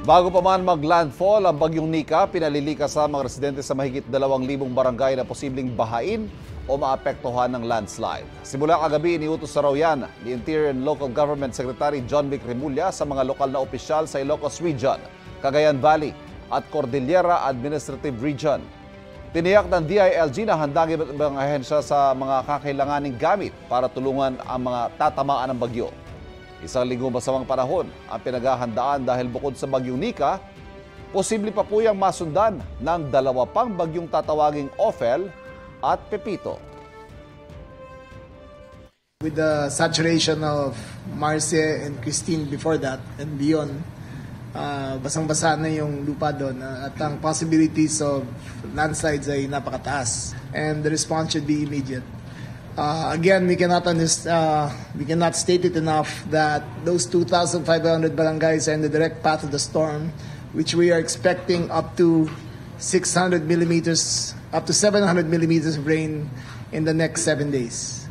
Bago pa man mag-landfall ang bagyong Nika, pinalilikas sa mga residente sa mahigit 2,000 barangay na posibleng bahain o maapektuhan ng landslide. Simula kagabi, iniutos sa raw yan ni Interior and Local Government Secretary John Vic Remulla sa mga lokal na opisyal sa Ilocos Region, Cagayan Valley at Cordillera Administrative Region. Tiniyak ng DILG na handang iba't ibang ahensya sa mga kakailanganing gamit para tulungan ang mga tatamaan ng bagyo. Isang linggong masamang panahon ang pinaghahandaan dahil bukod sa bagyong Nika, posible pa po yung masundan ng dalawa pang bagyong tatawaging Ophel at Pepito. With the saturation of Marce and Christine before that and beyond, basang-basa na yung lupa doon at ang possibilities of landslides ay napakataas and the response should be immediate. Again, we cannot state it enough that those 2,500 barangays are in the direct path of the storm, which we are expecting up to 600 millimeters, up to 700 millimeters of rain in the next 7 days.